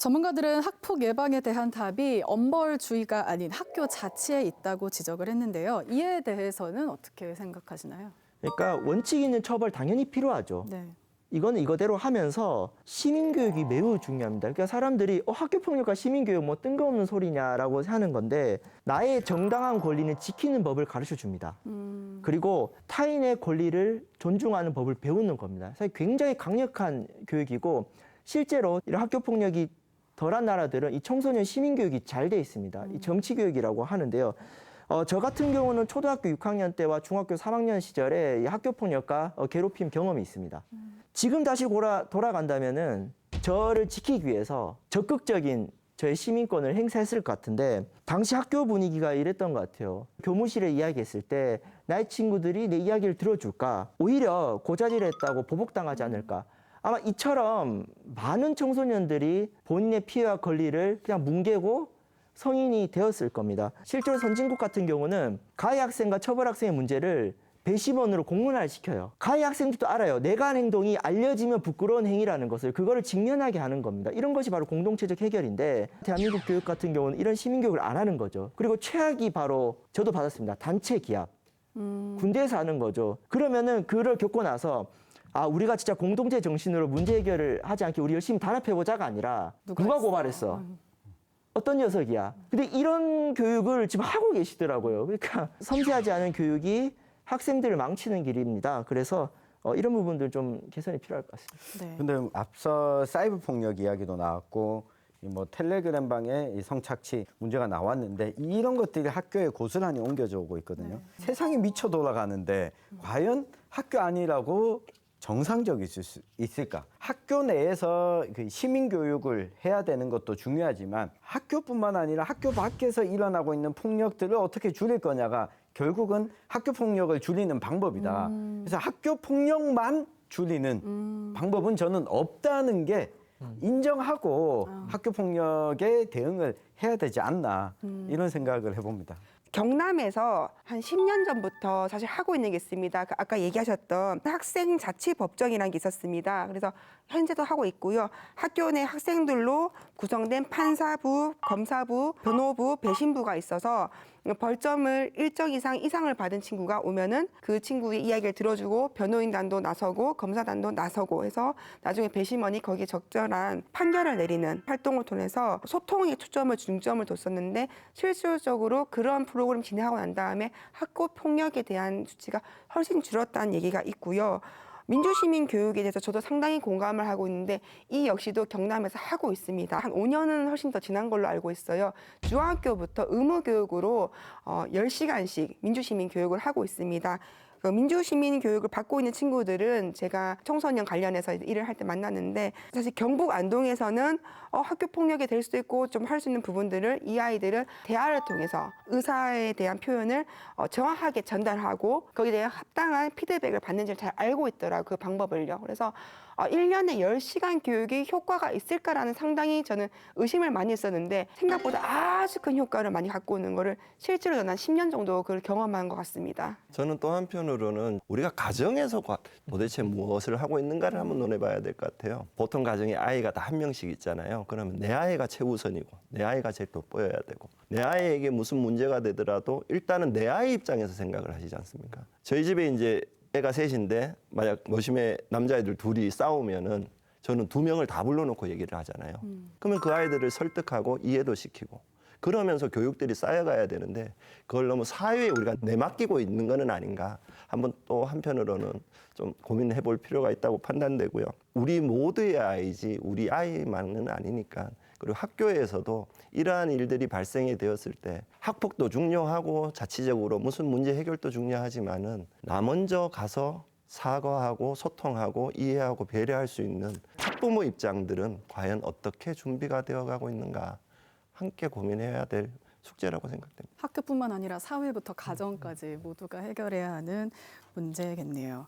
전문가들은 학폭 예방에 대한 답이 엄벌주의가 아닌 학교 자치에 있다고 지적을 했는데요. 이에 대해서는 어떻게 생각하시나요? 그러니까 원칙 있는 처벌 당연히 필요하죠. 네. 이거는 이거대로 하면서 시민교육이 매우 중요합니다. 그러니까 사람들이 학교폭력과 시민교육 뭐 뜬금없는 소리냐라고 하는 건데 나의 정당한 권리는 지키는 법을 가르쳐 줍니다. 그리고 타인의 권리를 존중하는 법을 배우는 겁니다. 사실 굉장히 강력한 교육이고 실제로 이런 학교폭력이 덜한 나라들은 이 청소년 시민교육이 잘 돼 있습니다. 이 정치교육이라고 하는데요. 저 같은 경우는 초등학교 6학년 때와 중학교 3학년 시절에 이 학교폭력과 괴롭힘 경험이 있습니다. 지금 다시 돌아간다면은 저를 지키기 위해서 적극적인 저의 시민권을 행사했을 것 같은데 당시 학교 분위기가 이랬던 것 같아요. 교무실에 이야기했을 때 나의 친구들이 내 이야기를 들어줄까? 오히려 고자질했다고 보복당하지 않을까? 아마 이처럼 많은 청소년들이 본인의 피해와 권리를 그냥 뭉개고 성인이 되었을 겁니다. 실제로 선진국 같은 경우는 가해 학생과 처벌 학생의 문제를 배심원으로 공론화시켜요. 가해 학생들도 알아요. 내가 한 행동이 알려지면 부끄러운 행위라는 것을 그거를 직면하게 하는 겁니다. 이런 것이 바로 공동체적 해결인데 대한민국 교육 같은 경우는 이런 시민교육을 안 하는 거죠. 그리고 최악이 바로 저도 받았습니다. 단체 기합. 군대에서 하는 거죠. 그러면은 그를 겪고 나서 우리가 진짜 공동체 정신으로 문제 해결을 하지 않게 우리 열심히 단합해보자가 아니라 누가 고발했어? 어떤 녀석이야? 근데 이런 교육을 지금 하고 계시더라고요. 그러니까 섬세하지 않은 교육이 학생들을 망치는 길입니다. 그래서 이런 부분들 좀 개선이 필요할 것 같습니다. 네. 근데 앞서 사이버 폭력 이야기도 나왔고 뭐 텔레그램 방에 이 성착취 문제가 나왔는데 이런 것들이 학교에 고스란히 옮겨져 오고 있거든요. 세상이 미쳐 돌아가는데 과연 학교 안이라고 정상적일 수 있을까? 학교 내에서 그 시민 교육을 해야 되는 것도 중요하지만 학교뿐만 아니라 학교 밖에서 일어나고 있는 폭력들을 어떻게 줄일 거냐가 결국은 학교 폭력을 줄이는 방법이다. 그래서 학교 폭력만 줄이는 방법은 저는 없다는 게 인정하고 학교 폭력에 대응을 해야 되지 않나 이런 생각을 해봅니다. 경남에서 한 10년 전부터 사실 하고 있는 게 있습니다. 아까 얘기하셨던 학생 자치 법정이라는 게 있었습니다. 그래서 현재도 하고 있고요. 학교 내 학생들로 구성된 판사부, 검사부, 변호부, 배심부가 있어서 벌점을 일정 이상을 받은 친구가 오면은 그 친구의 이야기를 들어주고 변호인단도 나서고 검사단도 나서고 해서 나중에 배심원이 거기에 적절한 판결을 내리는 활동을 통해서 소통에 중점을 뒀었는데 실질적으로 그런 프로그램 진행하고 난 다음에 학교 폭력에 대한 수치가 훨씬 줄었다는 얘기가 있고요. 민주시민 교육에 대해서 저도 상당히 공감을 하고 있는데 이 역시도 경남에서 하고 있습니다. 한 5년은 훨씬 더 지난 걸로 알고 있어요. 중학교부터 의무교육으로 10시간씩 민주시민 교육을 하고 있습니다. 그 민주시민 교육을 받고 있는 친구들은 제가 청소년 관련해서 일을 할 때 만났는데 사실 경북 안동에서는 학교 폭력이 될 수도 있고 좀 할 수 있는 부분들을 이 아이들은 대화를 통해서 의사에 대한 표현을 정확하게 전달하고 거기에 대한 합당한 피드백을 받는지를 잘 알고 있더라고요. 그 방법을요. 그래서 1년에 10시간 교육이 효과가 있을까라는 상당히 저는 의심을 많이 했었는데 생각보다 아주 큰 효과를 많이 갖고 오는 거를 실제로 저는 한 10년 정도 그걸 경험한 것 같습니다. 저는 또 한편으로는 우리가 가정에서 도대체 무엇을 하고 있는가를 한번 논해봐야 될 것 같아요. 보통 가정에 아이가 다 한 명씩 있잖아요. 그러면 내 아이가 최우선이고 내 아이가 제일 돋보여야 되고 내 아이에게 무슨 문제가 되더라도 일단은 내 아이 입장에서 생각을 하시지 않습니까? 저희 집에 이제 애가 셋인데 만약 머심에 남자애들 둘이 싸우면은 저는 2명을 다 불러놓고 얘기를 하잖아요. 그러면 그 아이들을 설득하고 이해도 시키고 그러면서 교육들이 쌓여가야 되는데 그걸 너무 사회에 우리가 내맡기고 있는 거는 아닌가. 한번 또 한편으로는 좀 고민해 볼 필요가 있다고 판단되고요. 우리 모두의 아이지 우리 아이만은 아니니까. 그리고 학교에서도 이러한 일들이 발생이 되었을 때 학폭도 중요하고 자치적으로 무슨 문제 해결도 중요하지만은 나 먼저 가서 사과하고 소통하고 이해하고 배려할 수 있는 학부모 입장들은 과연 어떻게 준비가 되어가고 있는가 함께 고민해야 될 숙제라고 생각됩니다. 학교뿐만 아니라 사회부터 가정까지 모두가 해결해야 하는 문제겠네요.